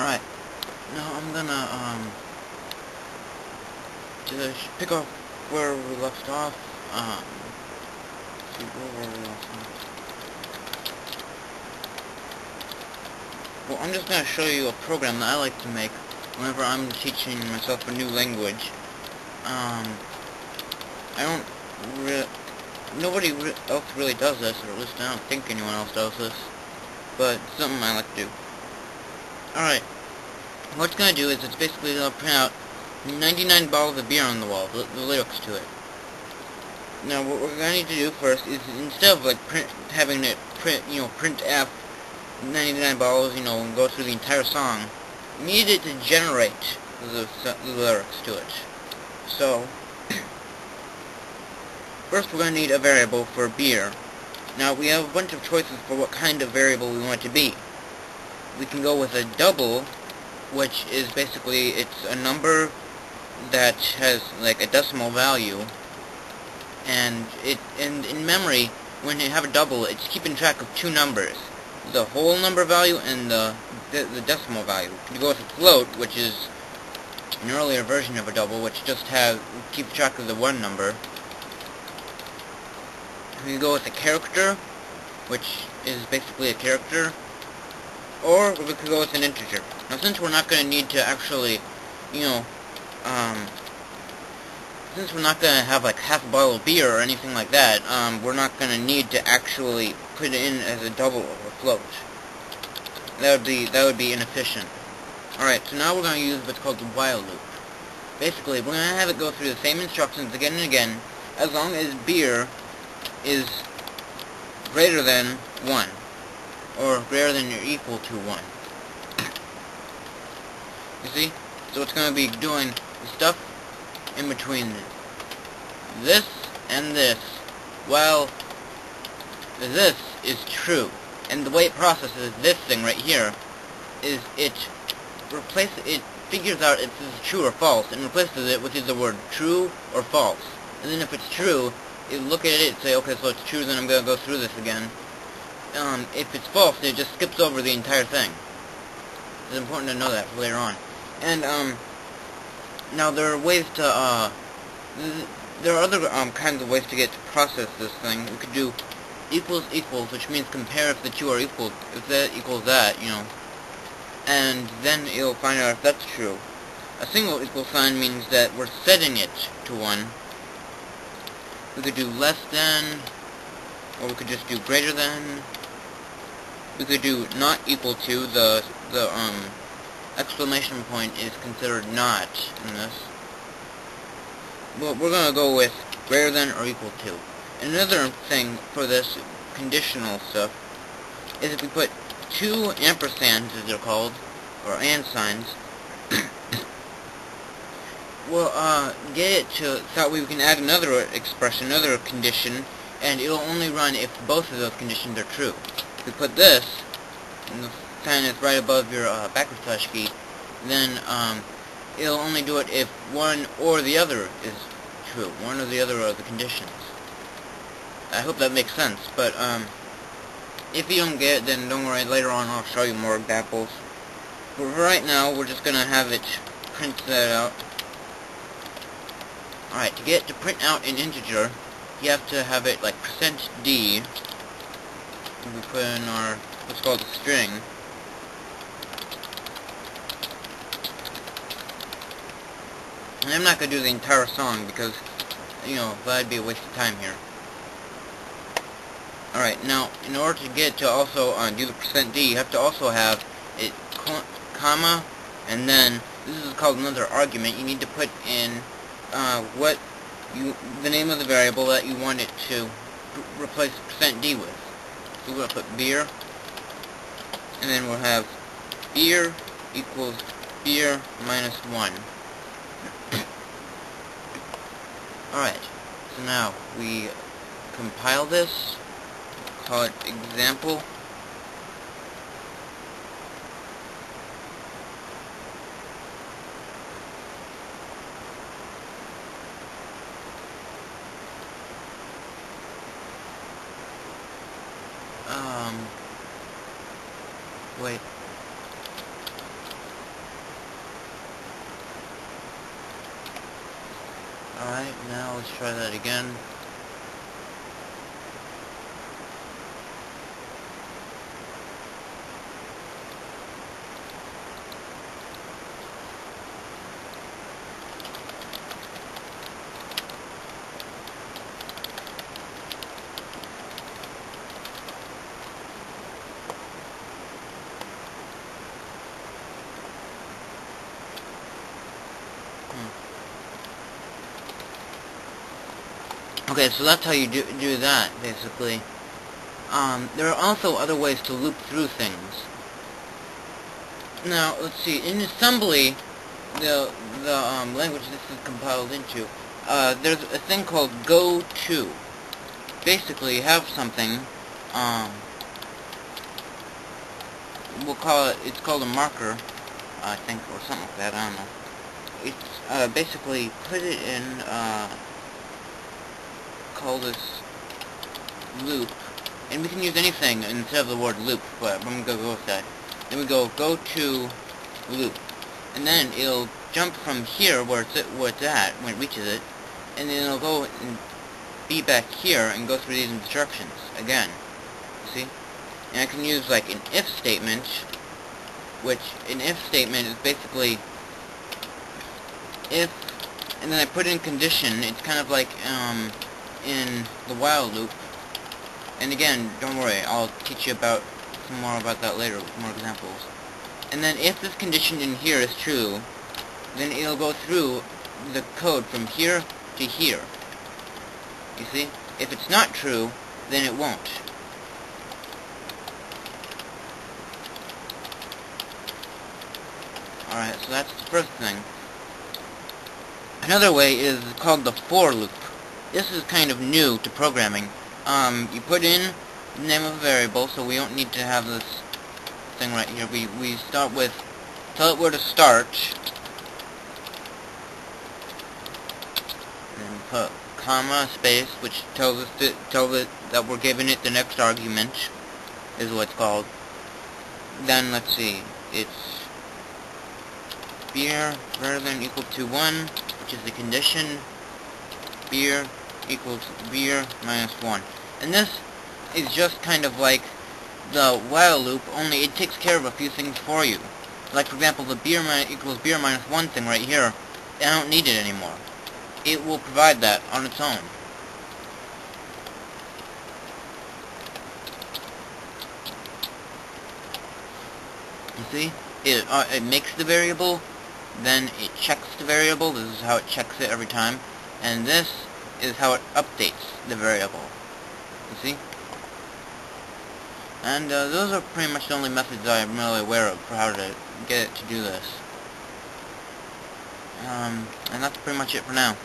Alright, now I'm gonna, just pick up where we left off, see where we left off. Well, I'm just gonna show you a program that I like to make whenever I'm teaching myself a new language. I don't nobody else really does this, or at least I don't think anyone else does this, but it's something I like to do. Alright, what it's going to do is it's basically going to print out 99 bottles of beer on the wall, the lyrics to it. Now what we're going to need to do first is, instead of like having it print F 99 bottles, and go through the entire song, we need it to generate the lyrics to it. So, first we're going to need a variable for beer. Now we have a bunch of choices for what kind of variable we want it to be. We can go with a double, which is basically, it's a number that has like a decimal value, and in memory, when you have a double, it's keeping track of two numbers, the whole number value and the decimal value. You go with a float, which is an earlier version of a double, which just keeps track of the one number. We can go with a character, which is basically a character, or we could go with an integer. Now, since we're not going to need to actually, since we're not going to have like half a bottle of beer or anything like that, we're not going to need to actually put it in as a double or a float. That would be inefficient. Alright, so now we're going to use what's called the while loop. Basically, we're going to have it go through the same instructions again and again, as long as beer is greater than 1, or greater than or equal to 1. You see? So it's going to be doing the stuff in between this and this, while this is true. And the way it processes this thing right here is it figures out if this is true or false, and replaces it with either the word true or false. And then if it's true, it'll look at it and say, okay, so it's true, then I'm going to go through this again. If it's false, it just skips over the entire thing. It's important to know that for later on. And, now there are ways to, there are other, kinds of ways to get to process this thing. We could do equals equals, which means compare if the two are equal, if that equals that, and then it'll find out if that's true. A single equal sign means that we're setting it to 1. We could do less than, or we could just do greater than. We could do not equal to. The exclamation point is considered not in this. Well, we're gonna go with greater than or equal to. Another thing for this conditional stuff is if we put 2 ampersands, as they're called, or and signs, we'll get it to, that way we can add another expression, another condition, and it'll only run if both of those conditions are true. If we put this, and the sign is right above your backward slash key, then it'll only do it if one or the other is true, one or the other of the conditions. I hope that makes sense, but if you don't get it, then don't worry, later on I'll show you more examples. But right now, we're just gonna have it print that out. Alright, to get it to print out an integer, you have to have it like %d. We put in our, what's called a string. And I'm not going to do the entire song because, that'd be a waste of time here. Alright, now, in order to get to also do the %d, you have to also have it, comma, and then, this is called another argument. You need to put in the name of the variable that you want it to replace %d with. So we're going to put beer, and then we'll have beer equals beer minus 1. Alright, so now we compile this, call it example. Wait. Alright, now let's try that again. Okay, so that's how you do that, basically. There are also other ways to loop through things. Now, let's see. In assembly, the language this is compiled into, there's a thing called goTo. Basically, you have something, we'll call it, it's called a marker, I think, or something like that, I don't know. It's, basically, put it in, call this loop, and we can use anything instead of the word loop, but I'm gonna go with that. Then we go to loop, and then it'll jump from here where it's at when it reaches it, and then it'll go and be back here and go through these instructions again. See? And I can use like an if statement, which an if statement is basically if, and then I put in condition. It's kind of like in the while loop. And again, don't worry, I'll teach you about some more about that later with more examples. And then if this condition in here is true, then it'll go through the code from here to here. You see? If it's not true, then it won't. Alright, so that's the first thing. Another way is called the for loop. This is kind of new to programming. You put in the name of a variable, so we don't need to have this thing right here. We start with, tell it where to start, and put comma, space, which tells it that we're giving it the next argument, is what it's called. Then, let's see, it's beer greater than or equal to 1, which is the condition, beer equals beer minus 1. And this is just kind of like the while loop, only it takes care of a few things for you. Like, for example, the beer equals beer minus 1 thing right here, I don't need it anymore. It will provide that on its own. You see? It makes the variable, then it checks the variable. This is how it checks it every time. And this is how it updates the variable. You see? And those are pretty much the only methods I'm really aware of for how to get it to do this. And that's pretty much it for now.